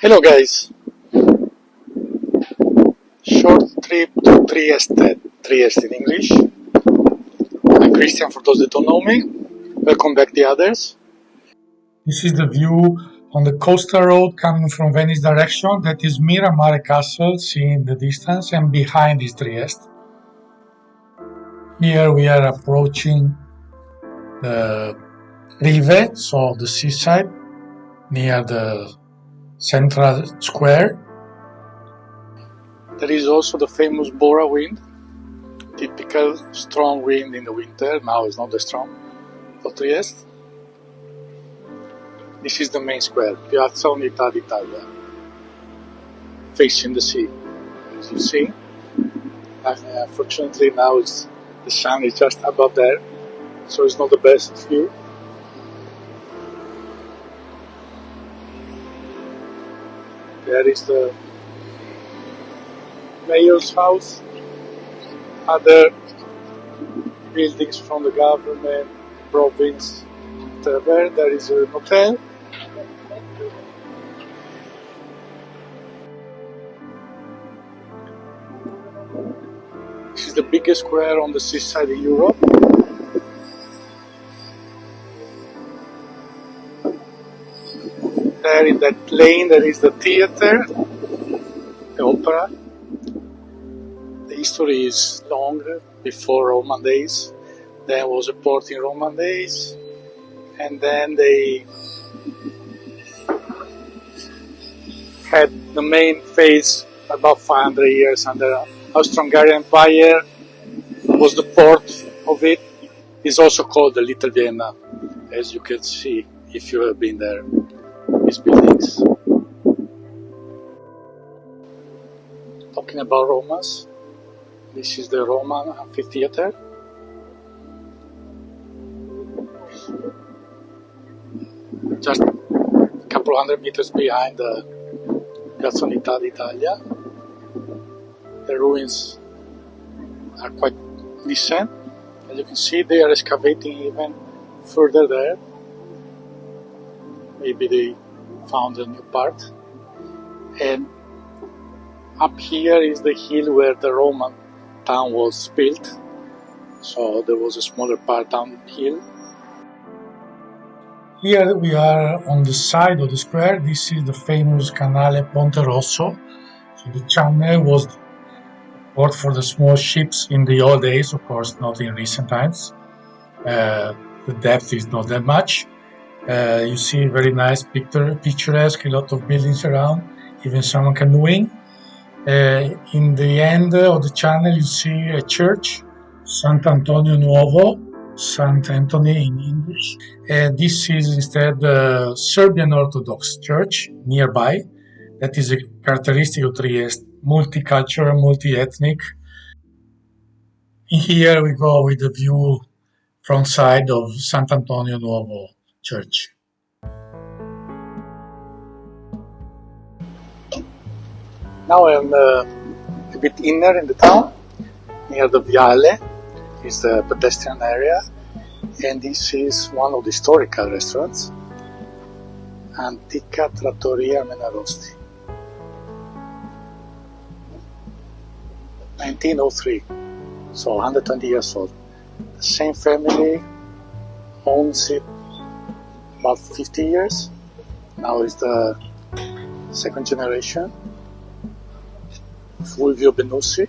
Hello guys, short trip to Trieste, Trieste in English. I'm Christian for those that don't know me. Welcome back the others. This is the view on the coastal road coming from Venice direction. That is Miramare Castle, seen in the distance, and behind is Trieste. Here we are approaching the Rive, so the seaside, near the central square. There is also the famous Bora wind, typical strong wind in the winter. Now it's not that strong for Trieste. This is the main square, Piazza Unità d'Italia, facing the sea, as you see. Unfortunately now the sun is just above there, so it's not the best view. There is the mayor's house, other buildings from the government, province, whatever. There is a hotel. This is the biggest square on the seaside in Europe. There in that lane there is the theater, the opera. The history is long, before Roman days. There was a port in Roman days, and then they had the main phase about 500 years under Austro-Hungarian Empire. Was the port of it. It's also called the Little Vienna, as you can see if you have been there. These buildings. Talking about Romans, this is the Roman amphitheater. Just a couple hundred meters behind the Piazza Unità d'Italia. The ruins are quite decent. As you can see, they are excavating even further there. Maybe they found a new part. And up here is the hill where the Roman town was built. So there was a smaller part downhill. Here we are on the side of the square. This is the famous Canale Ponte Rosso. So the channel was port for the small ships in the old days, of course, not in recent times. The depth is not that much. You see very nice picturesque, a lot of buildings around, even some canoeing. In the end of the channel you see a church, Sant'Antonio Nuovo, Saint Anthony in English. This is instead the Serbian Orthodox Church nearby. That is a characteristic of Trieste, multicultural, multi-ethnic. Here we go with the view front side of Sant'Antonio Nuovo Church. Now I'm a bit inner in the town, near the Viale, is the pedestrian area, and this is one of the historical restaurants, Antica, Trattoria, Menarosti. 1903, so 120 years old. The same family owns it about 50 years. Now is the second generation. Fulvio Benussi.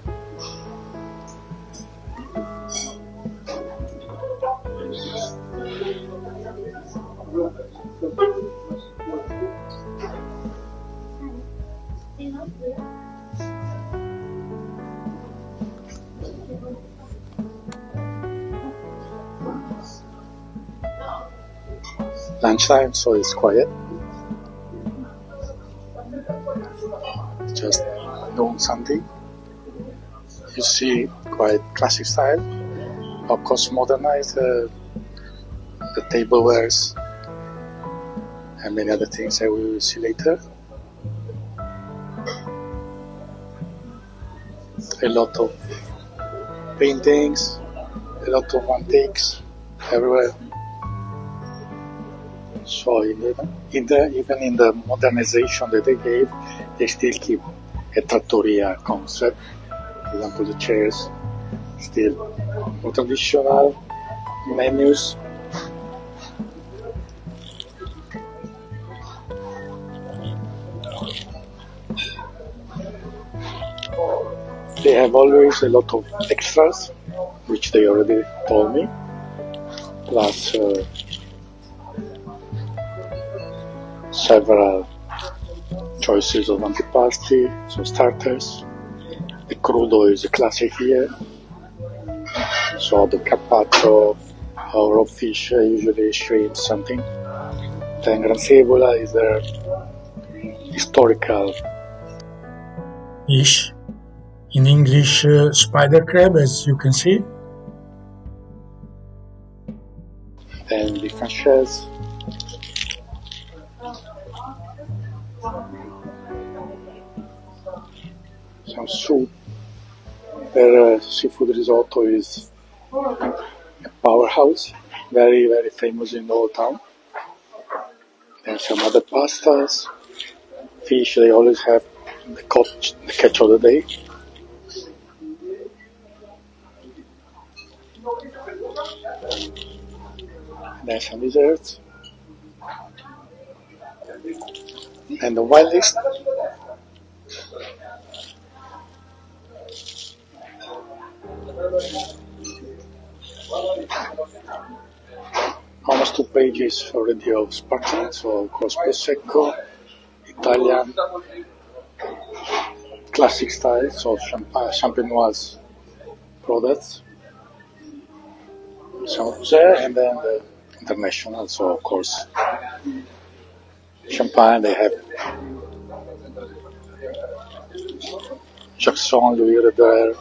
Lunchtime, so it's quiet. Just doing something. You see quite classic style. Of course, modernized the tablewares and many other things that we will see later. A lot of paintings, a lot of antiques everywhere. So even in the modernization that they gave, they still keep a trattoria concept. For example, the chairs still more traditional, menus. They have always a lot of extras, which they already told me, plus several choices of antipasti, so starters. The crudo is a classic here, so the carpaccio or raw fish, usually shrimp, something. Then gran sevola is their historical Dish. In English, spider crab, as you can see. and the franchise. Some soup. Their seafood risotto is a powerhouse, very, very famous in the whole town. Then some other pastas, fish, they always have the catch of the day. Then some desserts. And the wine list. Almost 2 pages already of sparkling, so of course Prosecco, Italian, classic style, so champenoise products. Some rosé, and then the international, so of course champagne. They have Jackson, Louis Roeder,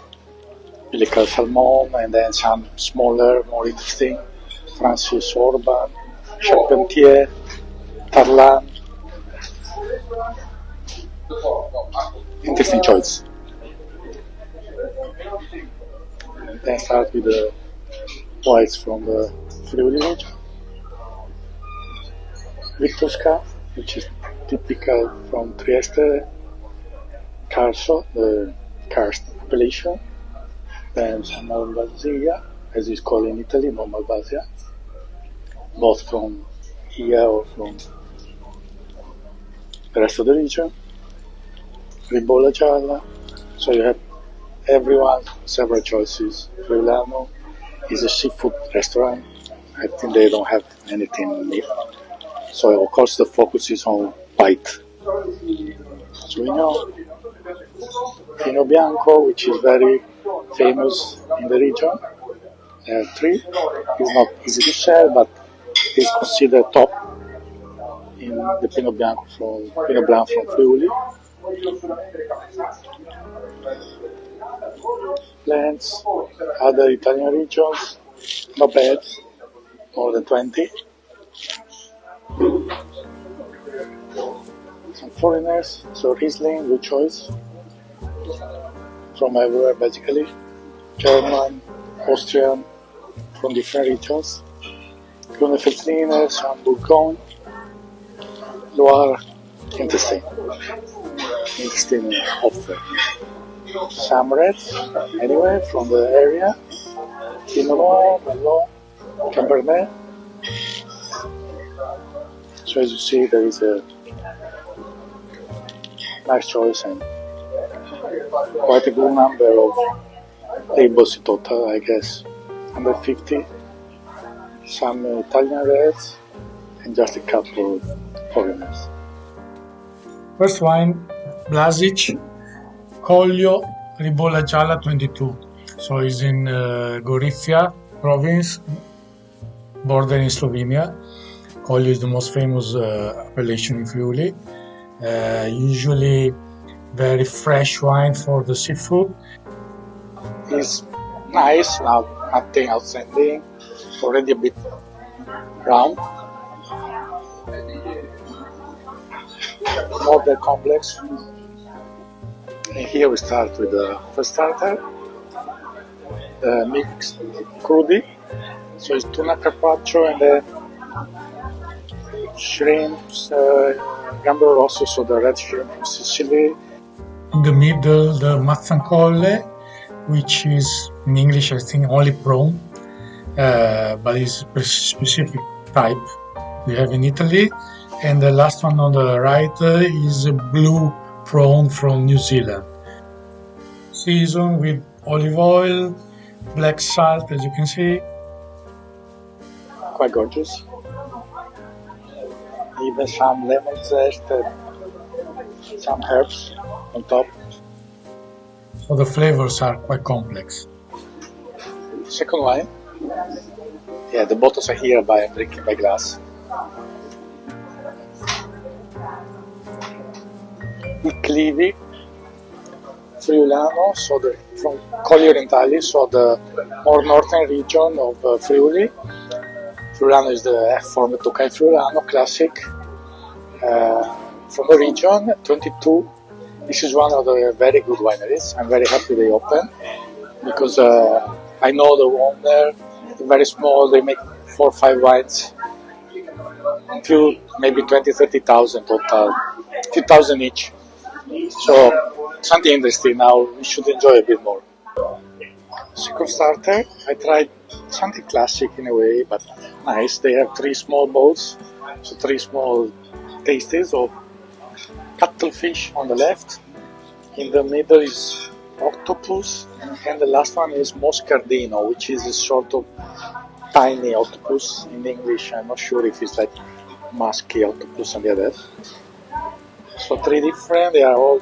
Pelican Salmon, and then some smaller, more interesting, Francis Orban, Charpentier, Tarlan. Interesting choice. Then start with the whites from the Friuli region. Vitosca, which is typical from Trieste, Carso, the karst appellation. Then some Malvasia, as it's called in Italy, no Malvasia, both from here or from the rest of the region. Ribolla Gialla, so you have everyone, several choices. Friulano is a seafood restaurant. I think they don't have anything meat. So of course the focus is on bite. So we know Vino Bianco, which is very famous in the region. 3. It's not easy to share, but is considered top in the Pinot Blanc from Friuli. Plants, other Italian regions, not bad, more than 20. Some foreigners, so Riesling, good choice, from everywhere basically, German, Austrian, from different regions. Grüne some Bourgogne, Loire, interesting offer. Some reds, anyway, from the area, Pinot Noir, Merlot, Cabernet. So as you see, there is a nice choice and quite a good number of labels in total, I guess, under 50. Some Italian reds and just a couple of foreigners. First wine, Blasic, Collio, Ribolla Gialla 22. So it's in Gorizia province, bordering Slovenia. Collio is the most famous appellation in Friuli. Usually very fresh wine for the seafood. It's nice, nothing outstanding, already a bit round. Not that complex. And here we start with the first starter, the mixed crudi. So it's tuna carpaccio and then shrimps, gambero rosso, so the red shrimp from Sicily. In the middle, the mazzancolle, which is in English, I think, only prawn, but it's a specific type we have in Italy. And the last one on the right is a blue prawn from New Zealand. Seasoned with olive oil, black salt, as you can see. Quite gorgeous. Even some lemon zest and some herbs on top. So the flavors are quite complex. Second wine. Yeah, the bottles are here, but I'm drinking by glass. I Clivi, Friulano, so from Colli Orientali, so the more northern region of Friuli. Friulano is the form of Tokai Friulano, classic. From the region, 22. This is one of the very good wineries. I'm very happy they open because I know the owner. They're very small. They make 4 or 5 wines. Few, maybe 20, 30,000 total. Few thousand each. So something interesting. Now we should enjoy a bit more. Second starter, I tried something classic in a way, but nice. They have 3 small bowls, so 3 small tastes of cuttlefish on the left. In the middle is octopus, and the last one is moscardino, which is a sort of tiny octopus in English. I'm not sure if it's like musky octopus and the other. So 3 different, they are all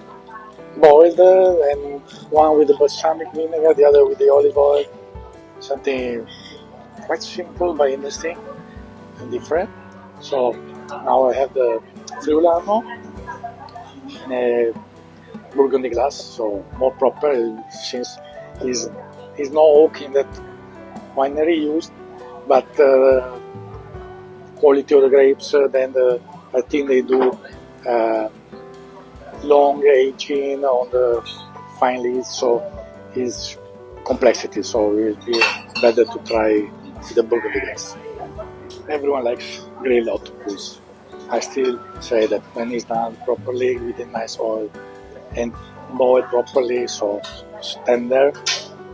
boiled, and one with the balsamic vinegar, the other with the olive oil. Something quite simple but interesting and different. So now I have the Friulano in a Burgundy glass, so more proper since he's no oak in that winery used, but quality of the grapes. I think they do long aging on the fine leaves, so is complexity. So it will be better to try the Burgundy glass. Everyone likes grilled octopus. I still say that when it's done properly with a nice oil and boiled properly, so tender,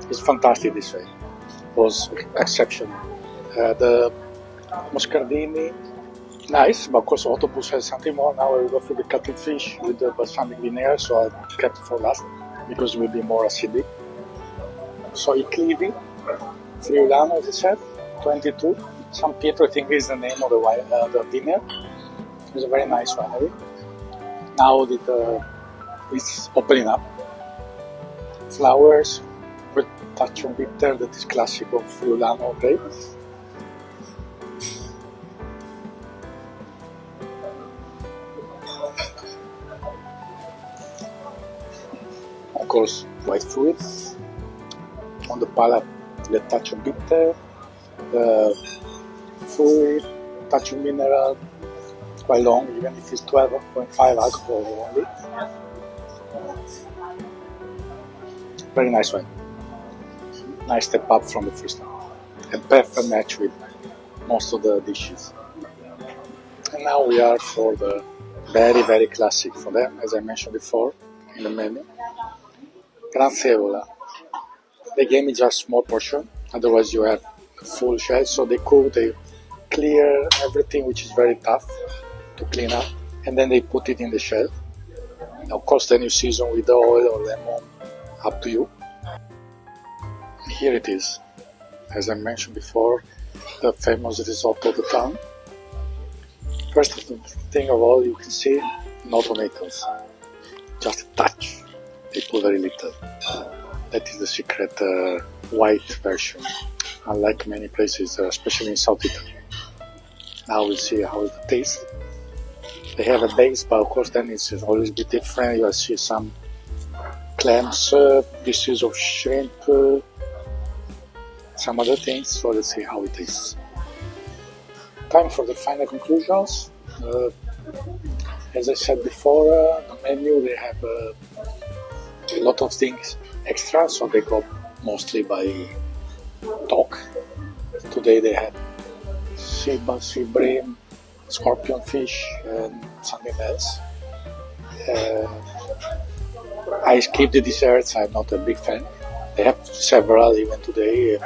it's fantastic this way. It was exceptional. The moscardini, nice, but of course octopus has something more. Now I will go for the cuttlefish with the balsamic vinegar, so I kept it for last because it will be more acidic. So I Clivi, Friulano, as I said, 22. San Pietro, I think, is the name of the wine, the vineyard. It's a very nice winery. Now that it's opening up, flowers with touch of bitter that is classic of Friulano grapes. Of course, white fruit. On the palate, the touch of bitter, the fruit, touch of mineral, quite long, even if it's 12.5 alcohol only. Very nice wine. Nice step up from the first one. A perfect match with most of the dishes. And now we are for the very, very classic for them, as I mentioned before in the menu. Gran Sevola. They gave me just small portion, otherwise you have full shell. So they cook, they clear everything which is very tough to clean up, and then they put it in the shell. Of course, then you season with the oil or lemon, up to you. Here it is, as I mentioned before, the famous risotto of the town. First thing of all, you can see no tomatoes, just a touch. They put very little. That is the secret white version, unlike many places, especially in South Italy. Now we'll see how it tastes. They have a base, but of course then it's always a bit different. You'll see some clams, pieces of shrimp, some other things. So let's see how it tastes. Time for the final conclusions. As I said before, the menu, they have a lot of things extra, so they go mostly by talk. Today they had sea bream, scorpion fish, and something else. Uh, I skip the desserts. I'm not a big fan. They have several even today.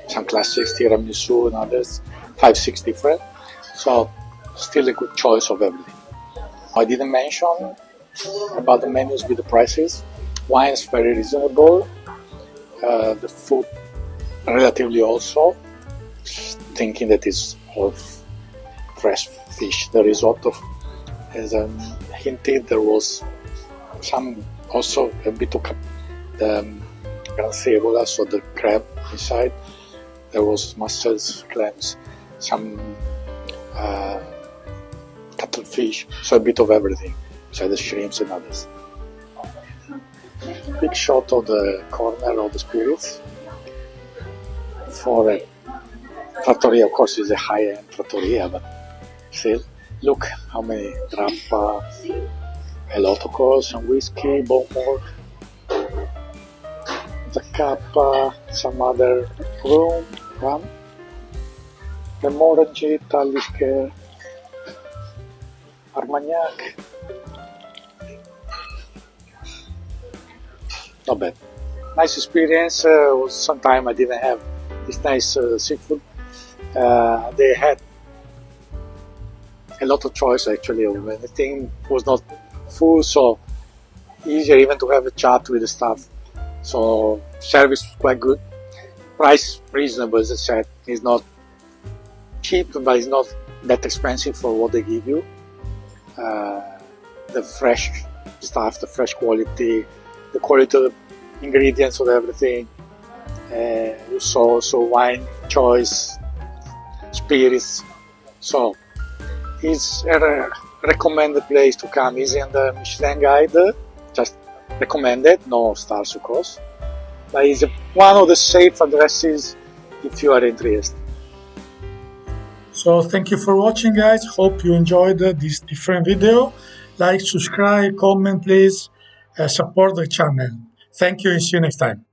Some classics, tiramisu and others, 5, 6 different. So still a good choice of everything. I didn't mention about the menus with the prices. Wine is very reasonable. The food relatively also. Thinking that it's all fresh fish. The risotto, as I hinted, there was some also a bit of the brancebola, so the crab inside. There was mussels, clams, some cuttlefish, so a bit of everything, besides the shrimps and others. Big shot of the corner of the spirits for a Trattoria. Of course, is a high-end Trattoria, but still, look how many grappa, a lot of course, some whiskey, Buon, Zacapa, some other rum, Menarosti, Talisker, Armagnac. Not bad. Nice experience. Sometime I didn't have this nice seafood. They had a lot of choice actually. Anything was not full, so easier even to have a chat with the staff. So service was quite good. Price reasonable, as I said. It's not cheap, but it's not that expensive for what they give you. The fresh stuff, the fresh quality, the quality of the ingredients of everything. So wine choice, spirits. So it's a recommended place to come. It's in the Michelin guide, just recommended, no stars of course. But it's one of the safe addresses if you are in Trieste. So thank you for watching, guys. Hope you enjoyed this different video. Like, subscribe, comment, please. Support the channel. Thank you and see you next time.